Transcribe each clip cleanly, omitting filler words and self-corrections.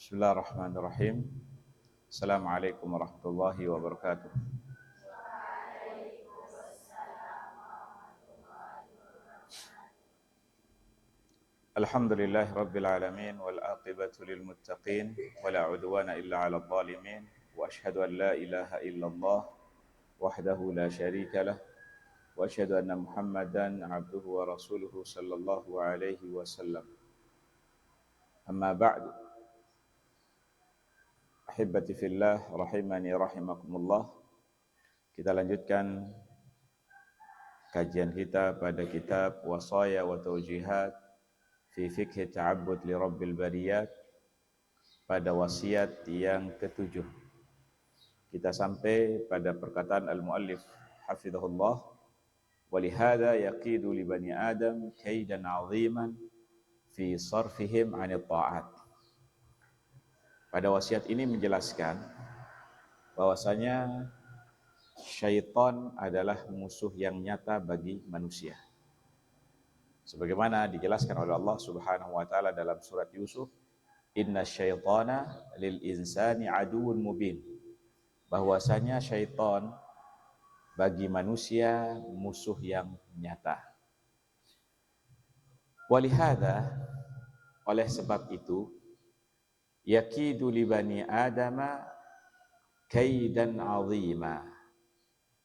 Bismillahirrahmanirrahim. Assalamualaikum warahmatullahi wabarakatuh. Alhamdulillahi rabbil alamin wal aqibatu lil muttaqin wala udwana illa 'alal zalimin wa asyhadu an la ilaha illallah wahdahu la syarika lah wa asyhadu anna Muhammadan 'abduhu wa rasuluhu sallallahu alaihi wasallam. Amma ba'du. Ahibati fillah rahimani rahimakumullah. Kita lanjutkan kajian kita pada kitab Wasaya wa Taujihat fi Fiqh Ta'abbud li Rabbil Bariyat pada wasiat yang ketujuh. Kita sampai pada perkataan al-muallif hafizahullah, walihada yaqidu li bani Adam kaidan 'aziman fi sarfihim 'anil ta'at. Pada wasiat ini menjelaskan bahwasanya syaitan adalah musuh yang nyata bagi manusia. Sebagaimana dijelaskan oleh Allah Subhanahu wa taala dalam surat Yusuf, "Inna syaitana lil insani aduwwun mubin." Bahwasanya syaitan bagi manusia musuh yang nyata. Walihada, oleh sebab itu, yakidu li bani adama kaidan 'azima.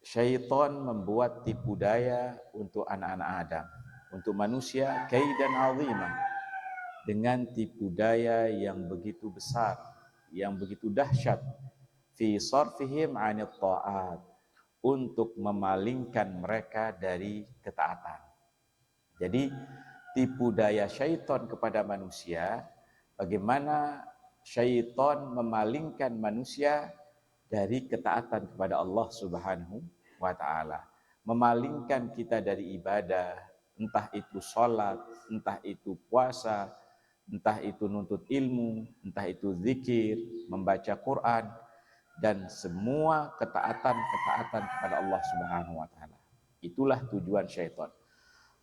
Syaitan membuat tipu daya untuk anak-anak Adam, untuk manusia, kaidan 'azima, dengan tipu daya yang begitu besar, yang begitu dahsyat, fi sarfihim 'anil ta'at, untuk memalingkan mereka dari ketaatan. Jadi tipu daya syaitan kepada manusia, bagaimana syaitan memalingkan manusia dari ketaatan kepada Allah Subhanahu wa taala, memalingkan kita dari ibadah, entah itu sholat, entah itu puasa, entah itu nuntut ilmu, entah itu zikir, membaca Quran, dan semua ketaatan-ketaatan kepada Allah Subhanahu wa taala. Itulah tujuan syaitan.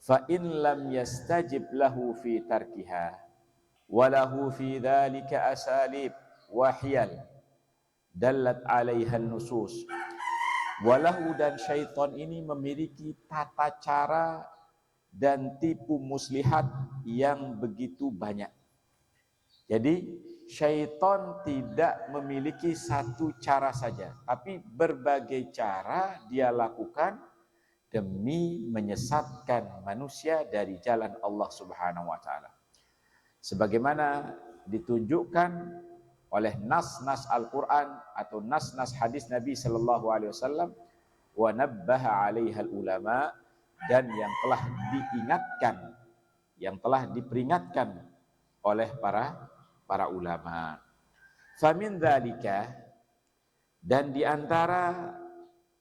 Fa in lam yastajib lahu fi tarkiha walahu fi dzalika asalib wa hiyal dallat 'alaiha nusus. Walahu, dan syaitan ini memiliki tata cara dan tipu muslihat yang begitu banyak. Jadi syaitan tidak memiliki satu cara saja, tapi berbagai cara dia lakukan demi menyesatkan manusia dari jalan Allah Subhanahu wa taala. Sebagaimana ditunjukkan oleh nas-nas Al-Quran atau nas-nas hadis Nabi Sallallahu Alaihi Wasallam, wa nabbaha 'alaiha ulama, dan yang telah diingatkan, yang telah diperingatkan oleh para ulama. Famin dzalika, dan diantara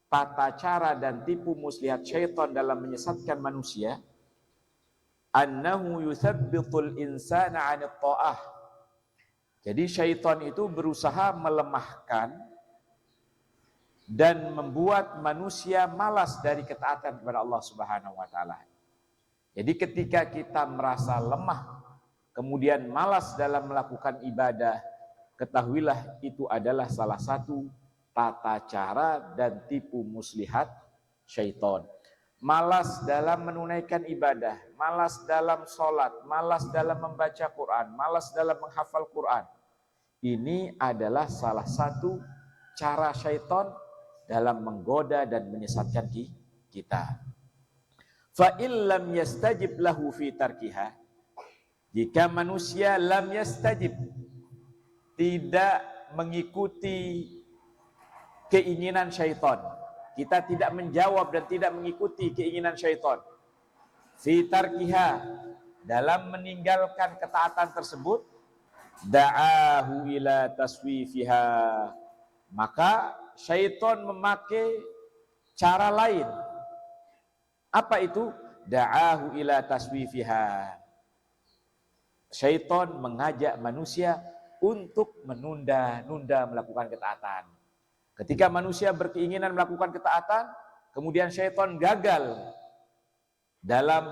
tata cara dan tipu muslihat syaitan dalam menyesatkan manusia, annahu yuthabbitul insana 'anil ta'ah. Jadi syaitan itu berusaha melemahkan dan membuat manusia malas dari ketaatan kepada Allah Subhanahu wa taala. Jadi ketika kita merasa lemah, kemudian malas dalam melakukan ibadah, ketahuilah itu adalah salah satu tata cara dan tipu muslihat syaitan. Malas dalam menunaikan ibadah, malas dalam sholat, malas dalam membaca Quran, malas dalam menghafal Quran. Ini adalah salah satu cara syaitan dalam menggoda dan menyesatkan kita. Fa illam yastajib lahu fi tarkiha, jika manusia lam yastajib, tidak mengikuti keinginan syaitan, kita tidak menjawab dan tidak mengikuti keinginan syaitan, fi tarkiha, dalam meninggalkan ketaatan tersebut, da'ahu ila taswifiha, maka syaitan memakai cara lain. Apa itu? Da'ahu ila taswifiha. Syaitan mengajak manusia untuk menunda-nunda melakukan ketaatan. Ketika manusia berkeinginan melakukan ketaatan, kemudian syaitan gagal dalam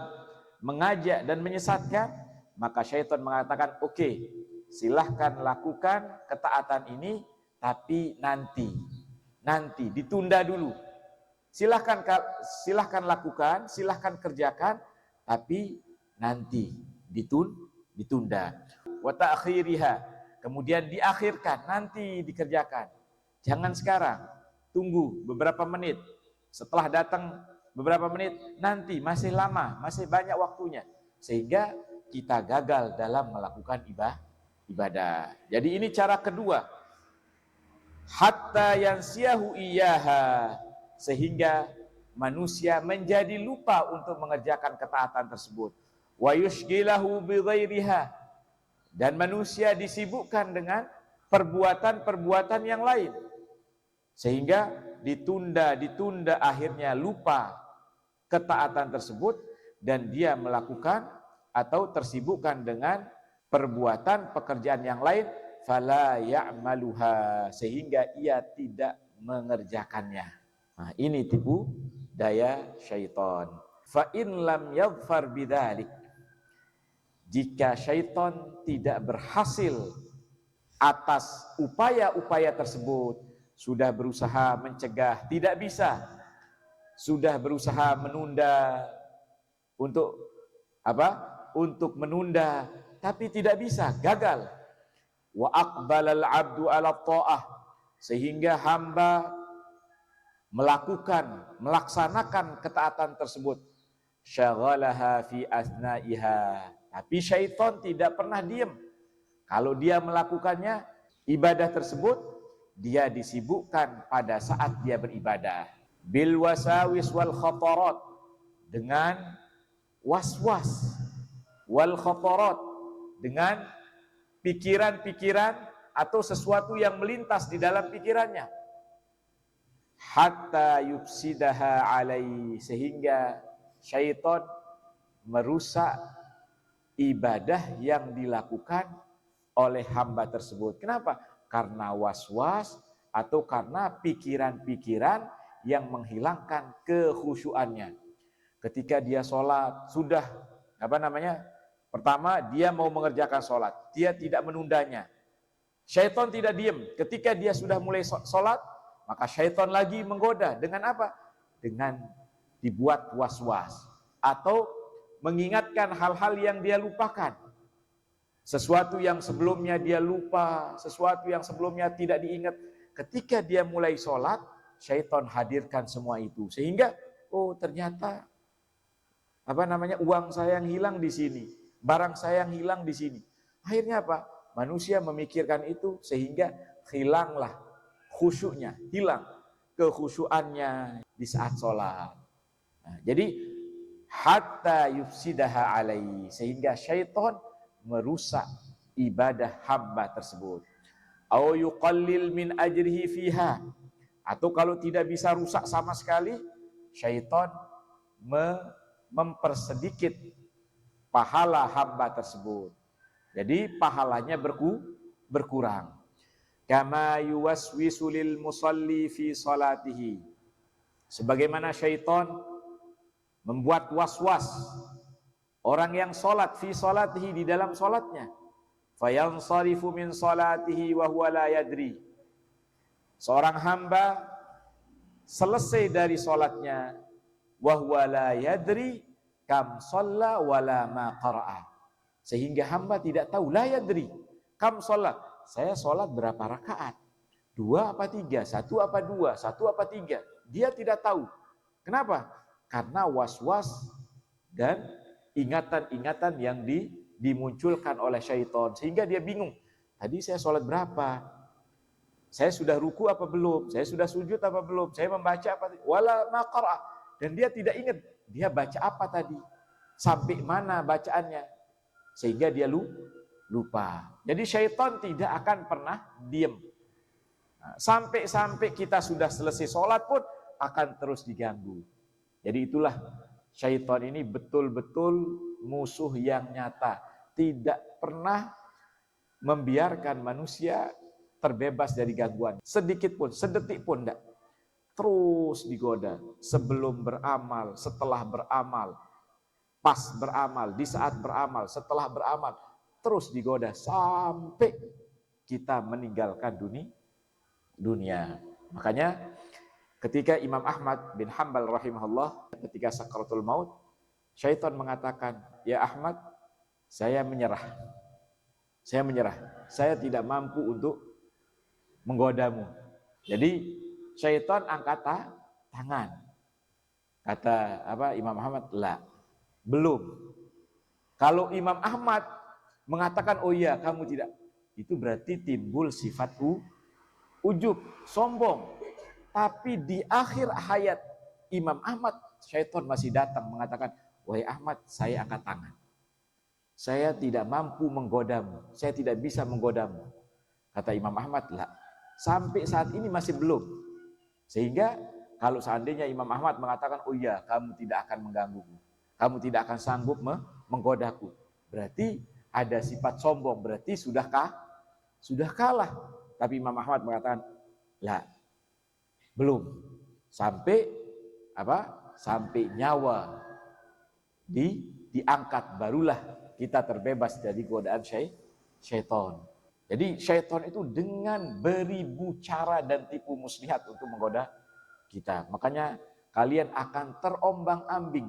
mengajak dan menyesatkan, maka syaitan mengatakan, oke, silahkan lakukan ketaatan ini, tapi nanti ditunda dulu. Silahkan lakukan, silahkan kerjakan, tapi nanti ditunda. Wa ta'khiriha, kemudian diakhirkan, nanti dikerjakan. Jangan sekarang, tunggu beberapa menit. Setelah datang beberapa menit, nanti masih lama, masih banyak waktunya. Sehingga kita gagal dalam melakukan ibadah. Jadi ini cara kedua. Hatta yansiyahu iyyaha, sehingga manusia menjadi lupa untuk mengerjakan ketaatan tersebut. Wa yushghilahu bi ghairiha, dan manusia disibukkan dengan perbuatan-perbuatan yang lain. Sehingga ditunda, akhirnya lupa ketaatan tersebut dan dia melakukan atau tersibukkan dengan perbuatan pekerjaan yang lain, fala ya'maluha, sehingga ia tidak mengerjakannya. Nah, ini tipu daya syaitan. Fa in lam yadhfar bidzalik, jika syaitan tidak berhasil atas upaya-upaya tersebut, sudah berusaha mencegah, tidak bisa, sudah berusaha menunda untuk untuk menunda, tapi tidak bisa, gagal. Wa aqbalal abdu ala ta'ah, sehingga hamba melaksanakan ketaatan tersebut. Syagalaha fi asna'iha, tapi syaitan tidak pernah diam. Kalau dia melakukannya, ibadah tersebut, dia disibukkan pada saat dia beribadah. Bil wasawis wal khatarat, dengan was-was, wal khatarat, dengan pikiran-pikiran atau sesuatu yang melintas di dalam pikirannya. Hatta yufsidaha alai, sehingga syaitan merusak ibadah yang dilakukan oleh hamba tersebut. Kenapa? Karena was-was atau karena pikiran-pikiran yang menghilangkan kekhusyuannya. Ketika dia sholat, sudah pertama dia mau mengerjakan sholat, dia tidak menundanya. Syaitan tidak diam. Ketika dia sudah mulai sholat, maka syaitan lagi menggoda. Dengan apa? Dengan dibuat was-was atau mengingatkan hal-hal yang dia lupakan. Sesuatu yang sebelumnya dia lupa, sesuatu yang sebelumnya tidak diingat. Ketika dia mulai sholat, syaitan hadirkan semua itu. Sehingga, ternyata uang saya yang hilang di sini, barang saya yang hilang di sini. Akhirnya apa? Manusia memikirkan itu sehingga hilanglah khusyuknya, hilang kekhusyuannya di saat sholat. Nah, jadi hatta yufsidaha alaihi, sehingga syaitan merusak ibadah hamba tersebut. Au yuqallil min ajrihi fiha, atau kalau tidak bisa rusak sama sekali, syaitan mempersedikit pahala hamba tersebut. Jadi pahalanya berkurang. Kama yuwaswisu lil musalli fi salatihi, sebagaimana syaitan membuat was-was orang yang sholat fi salatihi, di dalam sholatnya. Fayansarifu min salatihi wa huwa la yadri, seorang hamba selesai dari sholatnya, wa huwa la yadri kam shalla wala ma qara'a, sehingga hamba tidak tahu, la yadri kam shalla, saya sholat berapa rakaat, 2 apa 3, 1 apa 2, 1 apa 3, dia tidak tahu. Kenapa? Karena was-was dan ingatan-ingatan yang dimunculkan oleh syaitan, sehingga dia bingung, tadi saya sholat berapa, saya sudah ruku apa belum, saya sudah sujud apa belum, saya membaca apa, wala ma qara'a, dan dia tidak ingat dia baca apa tadi, sampai mana bacaannya, sehingga dia lupa. Jadi syaitan tidak akan pernah diam. Sampai kita sudah selesai sholat pun akan terus diganggu. Jadi itulah syaitan ini betul-betul musuh yang nyata. Tidak pernah membiarkan manusia terbebas dari gangguan. Sedikit pun, sedetik pun tidak. Terus digoda. Sebelum beramal, setelah beramal, pas beramal, di saat beramal, setelah beramal. terus digoda sampai kita meninggalkan dunia. Makanya ketika Imam Ahmad bin Hanbal rahimahullah ketika sakaratul maut, syaitan mengatakan, "Ya Ahmad, saya menyerah. Saya tidak mampu untuk menggodamu." Jadi syaitan angkat tangan. Kata Imam Ahmad, "La, belum." Kalau Imam Ahmad mengatakan, "Oh iya, kamu tidak," itu berarti timbul sifat ujub, sombong. Tapi di akhir hayat Imam Ahmad, syaitan masih datang mengatakan, "Wahai Ahmad, saya angkat tangan. Saya tidak mampu menggodamu. Saya tidak bisa menggodamu." Kata Imam Ahmad, "La, sampai saat ini masih belum." Sehingga kalau seandainya Imam Ahmad mengatakan, "Oh iya, kamu tidak akan menggangguku. Kamu tidak akan sanggup menggodaku." Berarti ada sifat sombong, berarti sudah kalah. Tapi Imam Ahmad mengatakan, "La, belum. Sampai sampai nyawa diangkat barulah kita terbebas dari godaan syaitan." Jadi syaitan itu dengan beribu cara dan tipu muslihat untuk menggoda kita. Makanya kalian akan terombang-ambing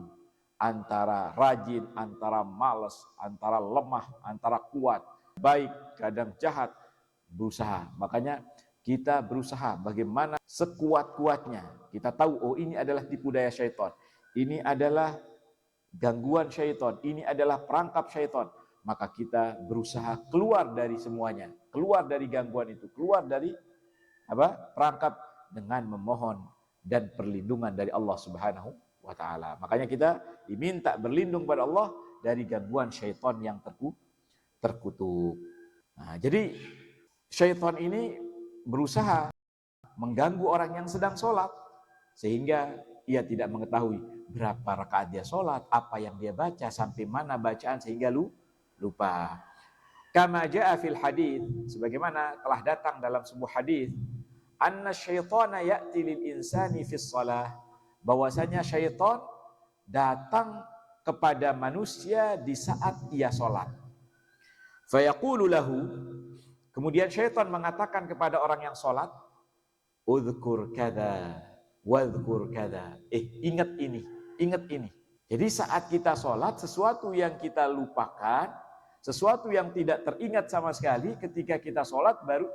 antara rajin, antara malas, antara lemah, antara kuat, baik, kadang jahat, berusaha. Makanya kita berusaha bagaimana sekuat-kuatnya. Kita tahu, oh ini adalah tipu daya syaitan. Ini adalah gangguan syaitan. Ini adalah perangkap syaitan. Maka kita berusaha keluar dari semuanya. Keluar dari gangguan itu. Keluar dari perangkap dengan memohon dan perlindungan dari Allah Subhanahu wa ta'ala. Makanya kita diminta berlindung pada Allah dari gangguan syaitan yang terkutuk. Nah, jadi syaitan ini berusaha mengganggu orang yang sedang sholat sehingga ia tidak mengetahui berapa rakaat dia sholat, apa yang dia baca, sampai mana bacaan sehingga lupa. Kama jaa fil hadits, sebagaimana telah datang dalam sebuah hadis, anna syaitana ya'ti lil insani fis shalah, bahwasanya syaitan datang kepada manusia di saat ia sholat. Fayaqulu lahu, kemudian syaitan mengatakan kepada orang yang sholat, "Udhkur kada, wadhkur kada." Ingat ini, ingat ini. Jadi saat kita sholat, sesuatu yang kita lupakan, sesuatu yang tidak teringat sama sekali, ketika kita sholat baru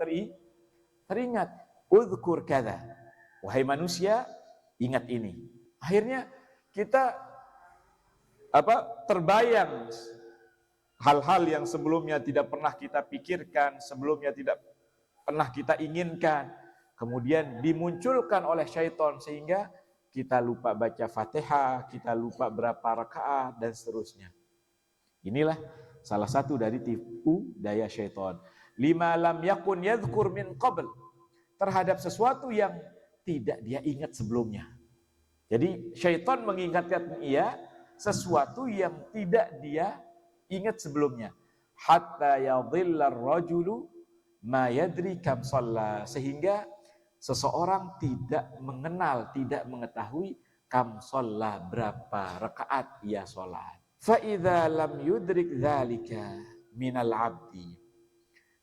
teringat. Udhkur kada. Wahai manusia, ingat ini. Akhirnya kita terbayang hal-hal yang sebelumnya tidak pernah kita pikirkan, sebelumnya tidak pernah kita inginkan, kemudian dimunculkan oleh syaitan sehingga kita lupa baca Fatihah, kita lupa berapa rakaat dan seterusnya. Inilah salah satu dari tipu daya syaitan. Lima lam yakun yadhkur min qabl, terhadap sesuatu yang tidak dia ingat sebelumnya. Jadi syaitan mengingatkan ia sesuatu yang tidak dia ingat sebelumnya. Hatta yadhillar rajulu ma yadri kam shalla, sehingga seseorang tidak mengenal, tidak mengetahui kam shalla, berapa rakaat ia sholat. Fa idza lam yudrik dzalika minal abdi,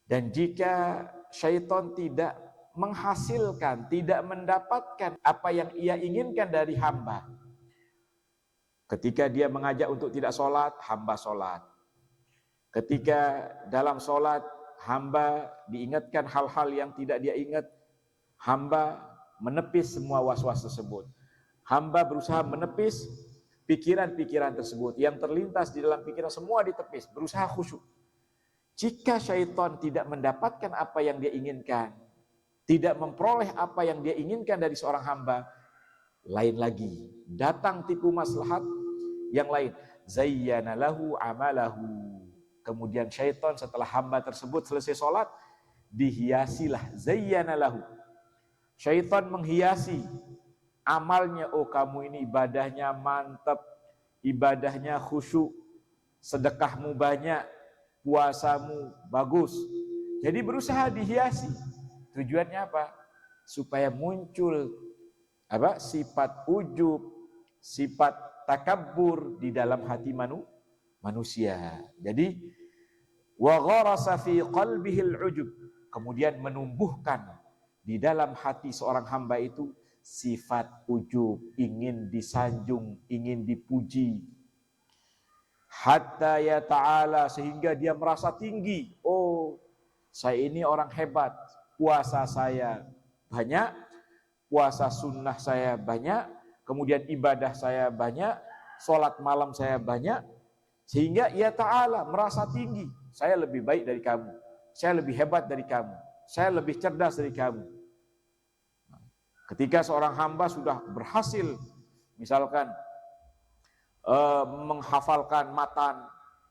dan jika syaitan tidak menghasilkan, tidak mendapatkan apa yang ia inginkan dari hamba, ketika dia mengajak untuk tidak sholat, hamba sholat. Ketika dalam sholat, hamba diingatkan hal-hal yang tidak dia ingat, hamba menepis semua was-was tersebut. Hamba berusaha menepis pikiran-pikiran tersebut. Yang terlintas di dalam pikiran semua ditepis, berusaha khusyuk. Jika syaitan tidak mendapatkan apa yang dia inginkan, tidak memperoleh apa yang dia inginkan dari seorang hamba, lain lagi, datang tipu maslahat yang lain. Zayyana lahu amalahu. Kemudian syaitan setelah hamba tersebut selesai sholat, dihiasilah. Zayyana lahu. Syaitan menghiasi amalnya. Oh, kamu ini ibadahnya mantap, ibadahnya khusyuk, sedekahmu banyak, puasamu bagus. Jadi berusaha dihiasi. Tujuannya apa? Supaya muncul sifat ujub, sifat takabbur di dalam hati manusia. Jadi wa gharasa fi qalbihi al-ujub, kemudian menumbuhkan di dalam hati seorang hamba itu sifat ujub, ingin disanjung, ingin dipuji. Hatta ya ta'ala, sehingga dia merasa tinggi. Oh, saya ini orang hebat, puasa saya banyak, puasa sunnah saya banyak, kemudian ibadah saya banyak, sholat malam saya banyak, sehingga ya ta'ala merasa tinggi. Saya lebih baik dari kamu, saya lebih hebat dari kamu, saya lebih cerdas dari kamu. Ketika seorang hamba sudah berhasil, misalkan menghafalkan matan,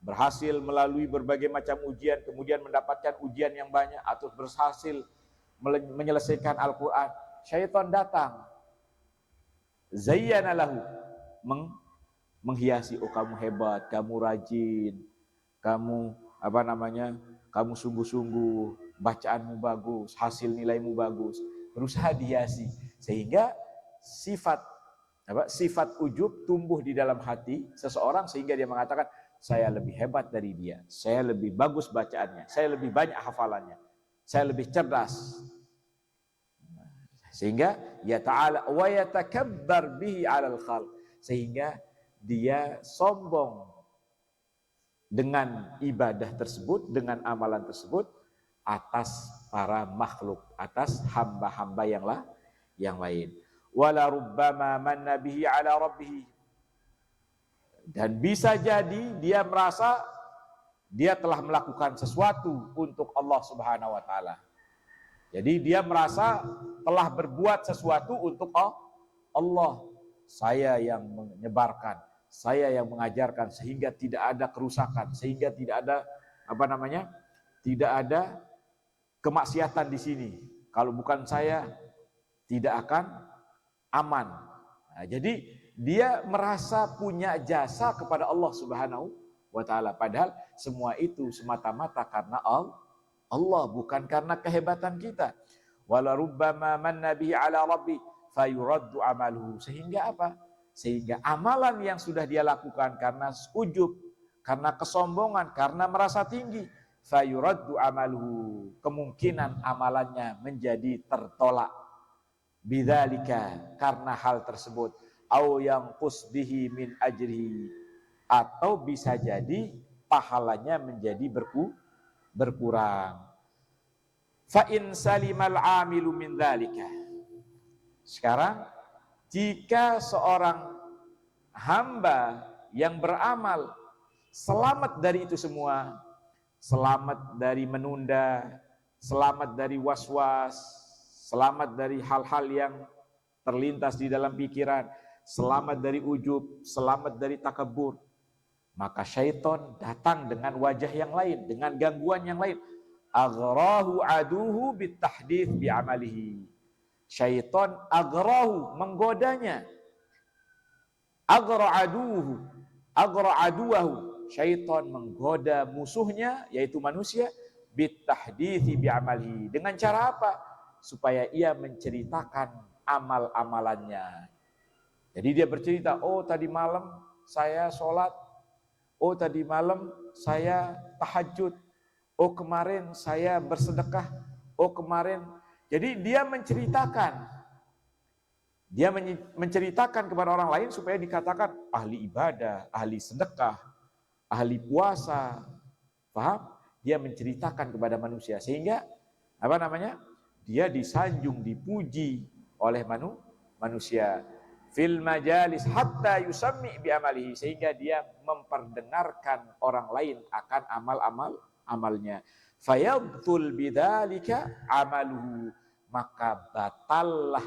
berhasil melalui berbagai macam ujian, kemudian mendapatkan ujian yang banyak, atau berhasil menyelesaikan Al-Quran, syaitan datang, zayyana lahu, menghiasi, oh kamu hebat, kamu rajin, kamu kamu sungguh-sungguh, bacaanmu bagus, hasil nilaimu bagus, berusaha dihiasi, sehingga sifat ujub tumbuh di dalam hati seseorang, sehingga dia mengatakan, saya lebih hebat dari dia, saya lebih bagus bacaannya, saya lebih banyak hafalannya, saya lebih cerdas. Sehingga ya ta'ala wa yatakabbar bihi 'alal khalq, sehingga dia sombong dengan ibadah tersebut, dengan amalan tersebut atas para makhluk, atas hamba-hamba yang lain. Wala rubbama manna bihi 'ala rabbih, dan bisa jadi dia merasa dia telah melakukan sesuatu untuk Allah Subhanahu wa taala. Jadi dia merasa telah berbuat sesuatu untuk Allah. Saya yang menyebarkan, saya yang mengajarkan, sehingga tidak ada kerusakan, sehingga tidak ada tidak ada kemaksiatan di sini. Kalau bukan saya, tidak akan aman. Nah, jadi dia merasa punya jasa kepada Allah Subhanahu wa taala, padahal semua itu semata-mata karena Allah, bukan karena kehebatan kita. Wala rubbama manna bihi 'ala rabbi fayuraddu 'amaluhu, sehingga apa? Sehingga amalan yang sudah dia lakukan karena ujub, karena kesombongan, karena merasa tinggi, fayuraddu 'amaluhu, kemungkinan amalannya menjadi tertolak. Bidzalika, karena hal tersebut, au yanqus bihi min ajrihi, atau bisa jadi pahalanya menjadi berkurang. Fa in salimal 'amilu min dzalika. Sekarang jika seorang hamba yang beramal selamat dari itu semua, selamat dari menunda, selamat dari was-was, selamat dari hal-hal yang terlintas di dalam pikiran, selamat dari ujub, selamat dari takabur, maka syaitan datang dengan wajah yang lain, dengan gangguan yang lain. Aghrahu aduhu bitahdits bi'amalihi. Syaitan aghrahu, menggodanya. Aghra aduwahu. Syaitan menggoda musuhnya, yaitu manusia, bitahdits bi'amalihi. Dengan cara apa? Supaya ia menceritakan amal-amalannya. Jadi dia bercerita, oh tadi malam saya sholat, oh tadi malam saya tahajud, oh kemarin saya bersedekah, oh kemarin. Jadi dia menceritakan kepada orang lain supaya dikatakan ahli ibadah, ahli sedekah, ahli puasa. Paham? Dia menceritakan kepada manusia, sehingga dia disanjung, dipuji oleh manusia. Fil majalis hatta yusammi bi amalihi, sehingga dia memperdengarkan orang lain akan amalnya. Fayabtul bidzalika amaluhu, maka batallah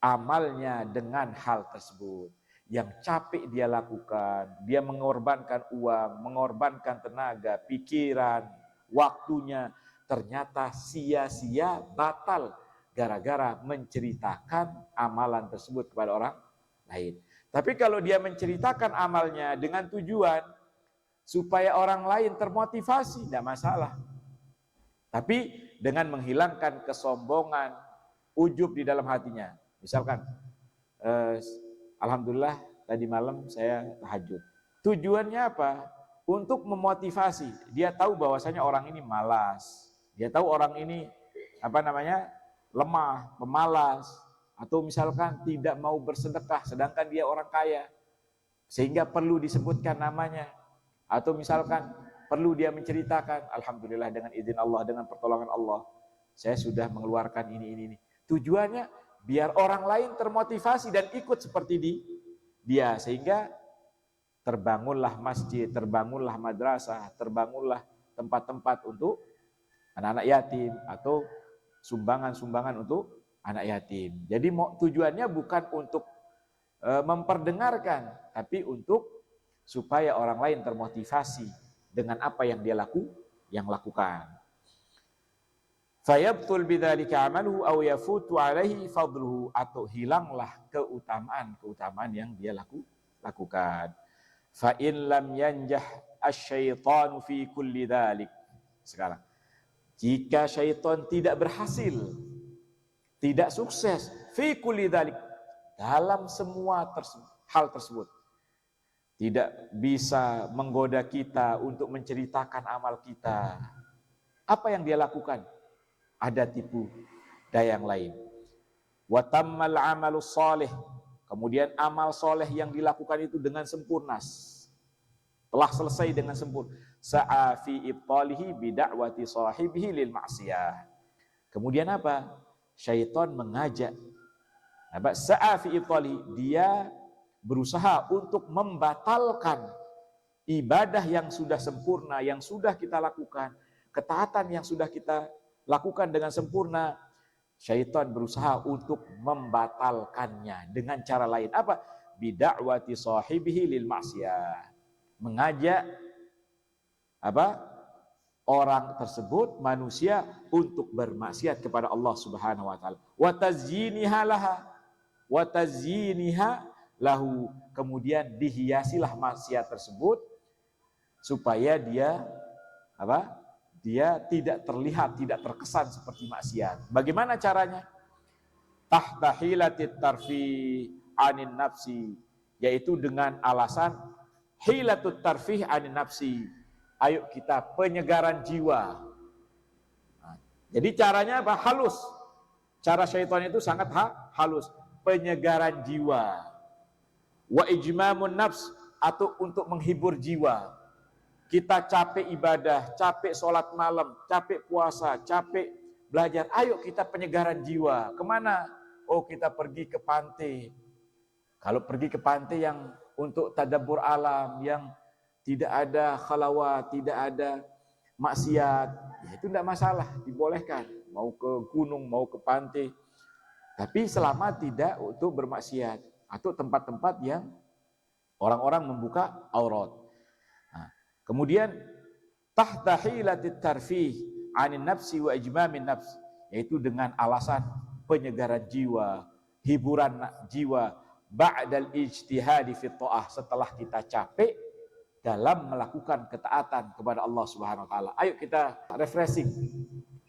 amalnya dengan hal tersebut. Yang capek dia lakukan, dia mengorbankan uang, mengorbankan tenaga, pikiran, waktunya, ternyata sia-sia, batal, gara-gara menceritakan amalan tersebut kepada orang lain. Tapi kalau dia menceritakan amalnya dengan tujuan supaya orang lain termotivasi, tidak masalah. Tapi dengan menghilangkan kesombongan, ujub di dalam hatinya. Misalkan, alhamdulillah tadi malam saya tahajud. Tujuannya apa? untuk memotivasi. Dia tahu bahwasanya orang ini malas. Dia tahu orang ini lemah, pemalas, atau misalkan tidak mau bersedekah sedangkan dia orang kaya. Sehingga perlu disebutkan namanya. Atau misalkan perlu dia menceritakan, alhamdulillah dengan izin Allah, dengan pertolongan Allah, saya sudah mengeluarkan ini. Tujuannya biar orang lain termotivasi dan ikut seperti dia, sehingga terbangunlah masjid, terbangunlah madrasah, terbangunlah tempat-tempat untuk anak-anak yatim atau sumbangan-sumbangan untuk anak yatim. Jadi tujuannya bukan untuk memperdengarkan, tapi untuk supaya orang lain termotivasi dengan apa yang dia lakukan. Fayabtul bidzalika amaluhu aw yafutu alaihi fadluhu, atau hilanglah keutamaan yang dia lakukan. Fa in lam yanjah asyaitanu fi kulli dzalik. Sekarang, jika syaitan tidak berhasil, tidak sukses fi kulli dzalik, dalam semua hal tersebut, tidak bisa menggoda kita untuk menceritakan amal kita, apa yang dia lakukan? Ada tipu daya yang lain. Wa tammal amalus salih, kemudian amal soleh yang dilakukan itu dengan sempurna, telah selesai dengan sempurna. Sa'a fi ibtalihi bida'wati sahibihi lil ma'siyah. Kemudian apa? Syaitan mengajak. Sa'a fi ibtalihi, dia berusaha untuk membatalkan ibadah yang sudah sempurna, yang sudah kita lakukan, ketaatan yang sudah kita lakukan dengan sempurna. Syaitan berusaha untuk membatalkannya dengan cara lain. Apa? Bida'wati sahibihi lil ma'siyah. Mengajak orang tersebut, manusia, untuk bermaksiat kepada Allah Subhanahu wa taala. Wa tazyiniha laha, wa tazyiniha lahu, kemudian dihiasilah maksiat tersebut supaya dia dia tidak terlihat, tidak terkesan seperti maksiat. Bagaimana caranya? Tahta hilatit tarfi anin nafsi, yaitu dengan alasan hilatut tarfih anin nafsi. Ayo kita penyegaran jiwa. Jadi caranya apa? Halus. Cara syaitan itu sangat halus. Penyegaran jiwa. Wa ijmamun nafs, atau untuk menghibur jiwa. Kita capek ibadah, capek sholat malam, capek puasa, capek belajar. Ayo kita penyegaran jiwa. Kemana? Oh, kita pergi ke pantai. Kalau pergi ke pantai yang untuk tadabbur alam, yang tidak ada khalawat, tidak ada maksiat, ya itu tidak masalah, dibolehkan. Mau ke gunung, mau ke pantai. Tapi selama tidak untuk bermaksiat atau tempat-tempat yang orang-orang membuka aurat. Kemudian tahta hilatit tarfih anin nafsi wa ijmamin nafs, yaitu dengan alasan penyegaran jiwa, hiburan jiwa, ba'dal ijtihadi fi ta'ah, setelah kita capek dalam melakukan ketaatan kepada Allah Subhanahu wa taala. Ayo kita refreshing.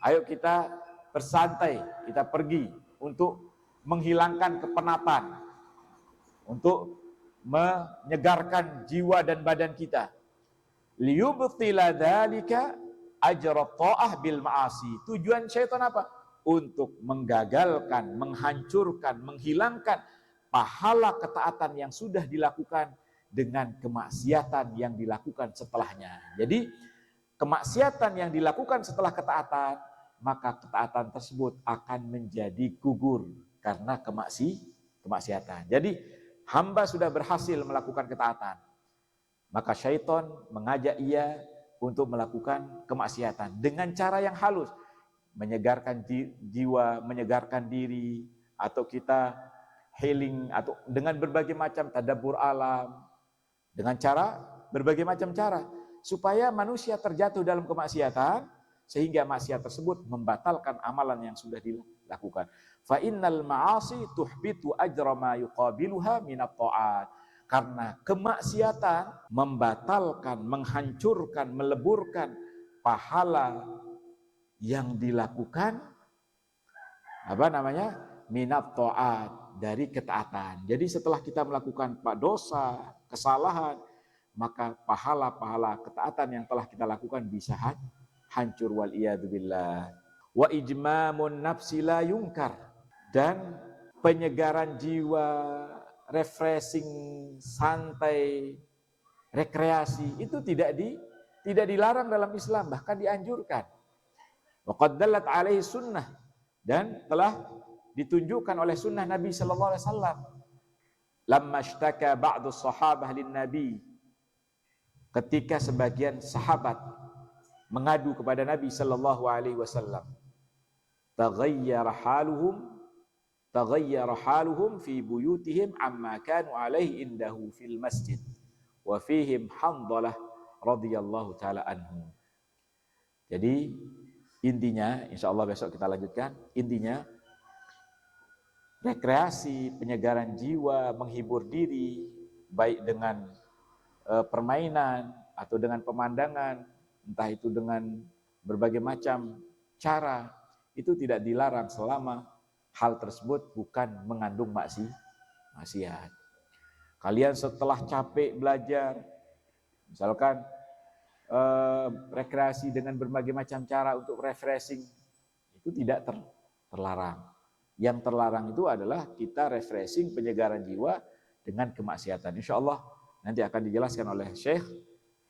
Ayo kita bersantai, kita pergi untuk menghilangkan kepenatan, untuk menyegarkan jiwa dan badan kita. Liyubtila dzalika ajra ta'ah bil ma'asi. Tujuan syaitan apa? Untuk menggagalkan, menghancurkan, menghilangkan pahala ketaatan yang sudah dilakukan dengan kemaksiatan yang dilakukan setelahnya. Jadi kemaksiatan yang dilakukan setelah ketaatan, maka ketaatan tersebut akan menjadi gugur karena kemaksiatan. Jadi hamba sudah berhasil melakukan ketaatan, maka syaitan mengajak ia untuk melakukan kemaksiatan dengan cara yang halus, menyegarkan jiwa, menyegarkan diri, atau kita healing, atau dengan berbagai macam tadabbur alam, dengan cara berbagai macam cara, supaya manusia terjatuh dalam kemaksiatan, sehingga maksiat tersebut membatalkan amalan yang sudah dilakukan. Fa innal ma'asi tuhbitu ajra ma yuqabiluha minat ta'at. Karena kemaksiatan membatalkan, menghancurkan, meleburkan pahala yang dilakukan minat ta'at, dari ketaatan. Jadi setelah kita melakukan dosa, kesalahan, maka pahala-pahala ketaatan yang telah kita lakukan bisa hancur wal iyadzubillah. Wa ijmamun nafsi la yungkar, dan penyegaran jiwa, refreshing, santai, rekreasi itu tidak dilarang dalam Islam, bahkan dianjurkan. Wa qad dallat alaihi sunnah, dan telah ditunjukkan oleh sunnah Nabi sallallahu alaihi wasallam. Lamma ishtaka ba'du sahabah lin Nabi, ketika sebagian sahabat mengadu kepada Nabi sallallahu alaihi wasallam, taghayyara haluhum fi buyutihim amma kanu alaihi indahu fil masjid wa fihim Hanzalah radhiyallahu taala anhu. Jadi intinya, insyaallah besok kita lanjutkan, intinya rekreasi, penyegaran jiwa, menghibur diri baik dengan permainan atau dengan pemandangan, entah itu dengan berbagai macam cara, itu tidak dilarang selama hal tersebut bukan mengandung maksiat. Kalian setelah capek belajar, misalkan rekreasi dengan berbagai macam cara untuk refreshing, itu tidak terlarang. Yang terlarang itu adalah kita refreshing, penyegaran jiwa dengan kemaksiatan. Insyaallah nanti akan dijelaskan oleh Syekh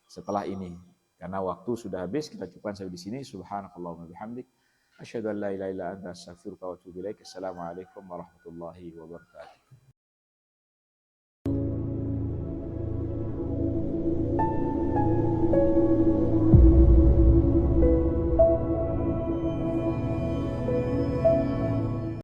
setelah ini. Karena waktu sudah habis, kita cukupkan sampai di sini. Subhanakallahumma bihamdik, asyhadu an la ilaha illa anta, astaghfiruka wa atubu ilaik. Assalamualaikum warahmatullahi wabarakatuh.